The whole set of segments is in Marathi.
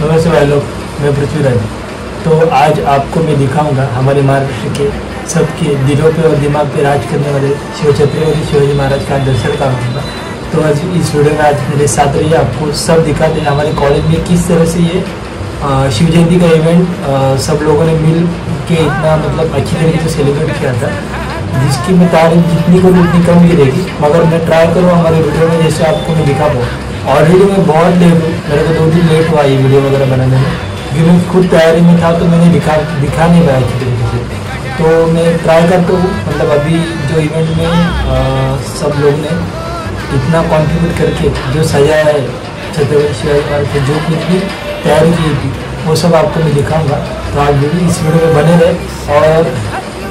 नमस्ते भाई लोग, मैं पृथ्वीराज। तो आज आपको मैं दिखाऊंगा हमारे महाराष्ट्र के सबके दिलों पे और दिमाग पे राज करने वाले शिव छत्रपति शिवाजी महाराज का दर्शन कराऊंगा। तो आज इस वीडियो में आज मेरे साथ रहिए, आपको सब दिखाते हैं हमारे कॉलेज में किस तरह से ये शिव जयंती का इवेंट सब लोगों ने मिल के इतना मतलब अच्छी तरीके से सेलिब्रेट किया था, जिसकी मैं तारीफ जितनी को उतनी कम गिरेगी। मगर मैं ट्राई करूँ हमारे वीडियो में जैसे आपको मैं दिखा पाऊँ। ऑलरेडी मैं बहुत लेट हूँ, मेरे को 2 दिन लेट हुआ ये वीडियो वगैरह बनाने में, क्योंकि मैं खुद तैयारी में था तो मैंने दिखा नहीं पाया अच्छी तरीके से। तो मैं ट्राई करता हूँ, मतलब अभी जो इवेंट में सब लोग ने इतना कॉन्ट्रीब्यूट करके जो सजाया है छत्रपति शिवाजी महाराज की, जो कुछ भी तैयारी की थी वो सब आपको मैं दिखाऊंगा। तो आप भी इस वीडियो में बने रहे और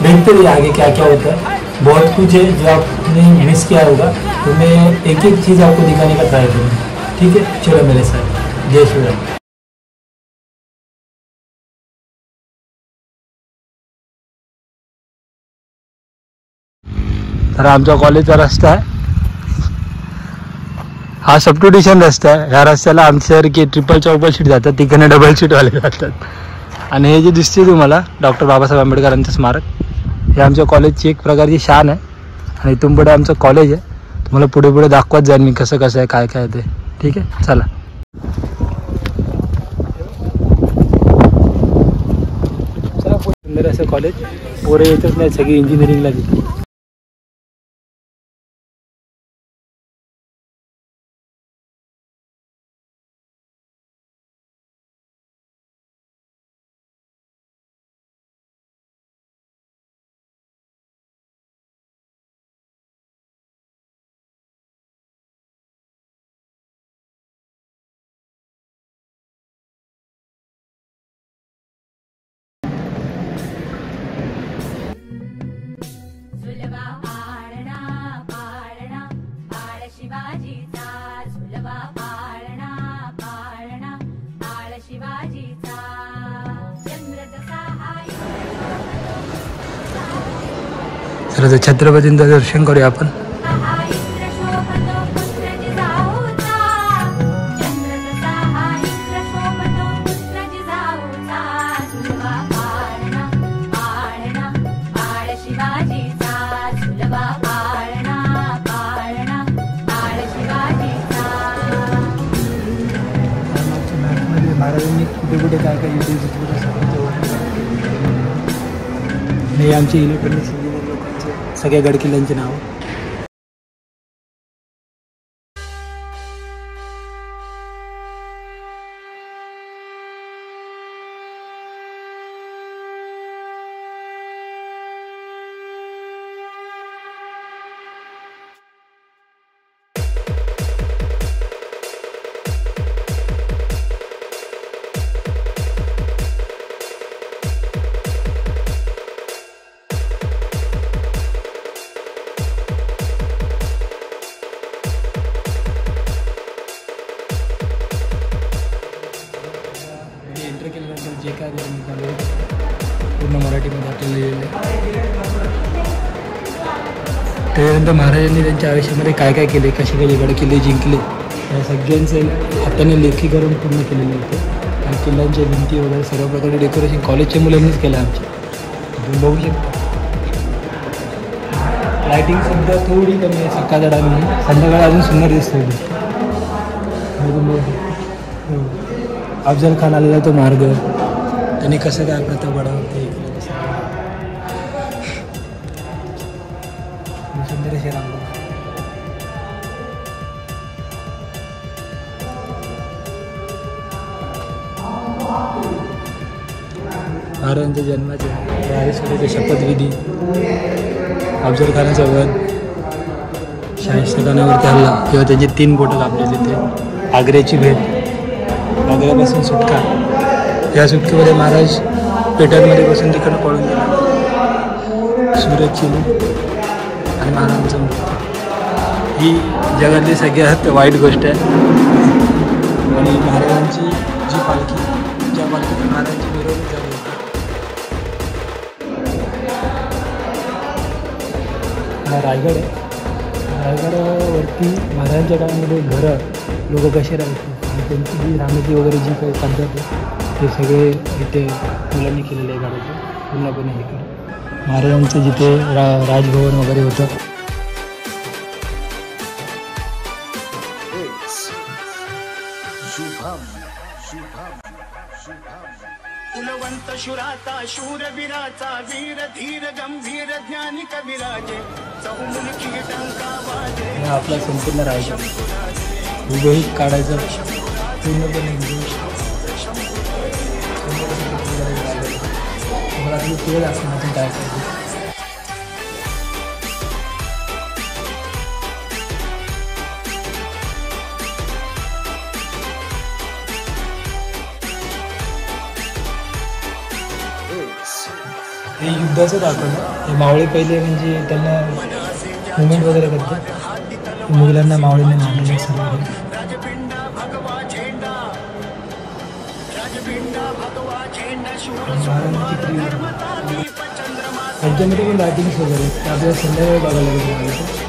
देखते रहिए आगे क्या क्या होता है। बहुत कुछ है जो आपने मिस किया होगा, तो मैं एक एक चीज़ आपको दिखाने का ट्राई करूँगा। ठीक है, चलो मेरे साथ। जय श्री राम। तर आमच्या कॉलेजचा रस्ता आहे हा सबस्टिट्यूशन रस्ता आहे। ह्या रस्त्याला आमच्यासारखे ट्रिपल चौपल सीट जातात, तिकडे डबल सीटवाले जातात। आणि हे जे दिसते तुम्हाला डॉक्टर बाबासाहेब आंबेडकरांचं स्मारक, हे आमच्या कॉलेजची एक प्रकारची शान आहे। आणि इथून पुढे आमचं कॉलेज आहे, तुम्हाला पुढे पुढे दाखवत जाईन मी कसं कसं आहे काय काय ते। ठीक आहे, चला। सुंदर असं कॉलेज, पोरं येतच नाही, सगळी इंजिनिअरिंगला गेली। तर छत्रपतींचं दर्शन करूया आपण। महाराजांनी कुठे कुठे काय काय युद्ध जिंकले हे आमचे इलेक्ट्रॉनिक्स इंजिनियर लोकांचे सगळ्या गडकिल्ल्यांचे नाव। एंटर केल्यानंतर जे काय निघाले पूर्ण मराठीमध्ये आपल्याला लिहिलेलं आहे। त्यानंतर महाराजांनी त्यांच्या आयुष्यामध्ये काय काय केले, कसे कसे गडकिल्ले जिंकले, या सगळ्यांचं हाताने लेखीकरण पूर्ण केलेलं होतं। आणि किल्ल्यांच्या भिंती वगैरे सर्व प्रकारे डेकोरेशन कॉलेजच्या मुलांनीच केलं आमच्या, तुम्ही बघू शकता। लायटिंग सुद्धा थोडी कमी आहे सकाळच्या टायमिंग, संध्याकाळी अजून सुंदर दिसतं। अफजल खान आलेला तो मार्ग, त्यांनी कसं काय प्रतापगडावर ते सुंदर असे रांगोळी। महाराजांच्या जन्माचे वारीसोबत शपथविधी, अफजल खानाचा वध, शाहिस्तेखानावरती हल्ला किंवा त्याचे 3 बोटं कापलेले ते, आग्र्याची भेट, आग्र्यापासून सुटका, या सुटकेमध्ये महाराज पेटांमध्ये बसून तिकडं पळून गेला, सूरज चिलू आणि महाराजांचा मृत्यू, ही जगातली सगळ्यात वाईट गोष्ट आहे। आणि महाराजांची जी पालखी, ज्या पालखीतून महाराजांची मिरवणूक झाली होती, हा रायगड आहे। रायगडावरती महाराजांच्या काळामध्ये घरं लोक कसे राहायचे आणि त्यांची जी राहण्याची वगैरे जी काही पद्धत आहे ते सगळे इथे मुलांनी केलेलं आहे गाडीचं पूर्णपणे हे केलं. महाराजांचं जिथे राजभवन वगैरे होतं कुलवंत शुराचा शूरवीराचा वीर धीर गंभीर ज्ञानी कविराजे चहुमुखी टंका वाजे. आपला संपूर्ण राहायचं हुबेहूब काढायचं पूर्णपणे मला तेल असं काय करायचं. हे युद्धाचं दाखवलं. हे मावळे पहिले म्हणजे त्यांना मुवमेंट वगैरे करतात. मुघलांना मावळीने मारलेलं सर्व त्यांच्यामध्ये पण रायटिंग्स वगैरे आपल्याला संध्याकाळी बघायला लागेल.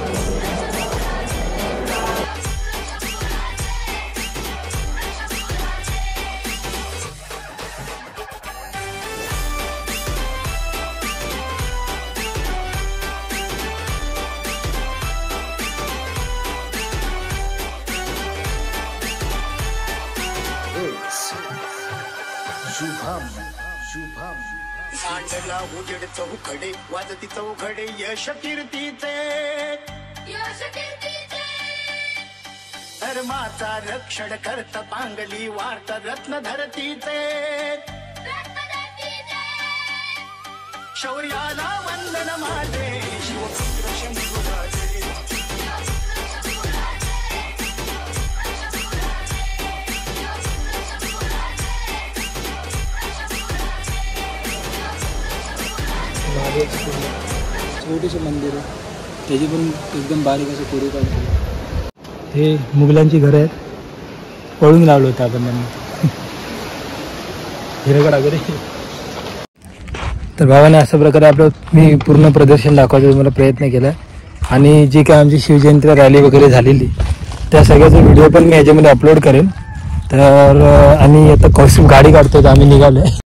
सांडला उजेड चौखडे वाजती चौखडे यश कीर्तीचे धर्माचा रक्षण करत पांगली वार्त रत्न धरतीचे शौर्याला वंदन माझे शिवपुत्र शंभूराजे. छोटेसे मंदिर आहे त्याची पण एकदम बारीक असं कोरी काढलं. हे मुघलांची घरं आहेत. पळून लावलं होतं आपण त्यांना हिरगड वगैरे. तर भावाने अशा प्रकारे आपलं मी पूर्ण प्रदर्शन दाखवायचा तुम्हाला प्रयत्न केला आणि जी काय आमची शिवजयंती रॅली वगैरे झालेली त्या सगळ्याचा व्हिडिओ पण मी ह्याच्यामध्ये अपलोड करेन. तर आणि आता कौशिक गाडी काढतोय आम्ही निघालोय.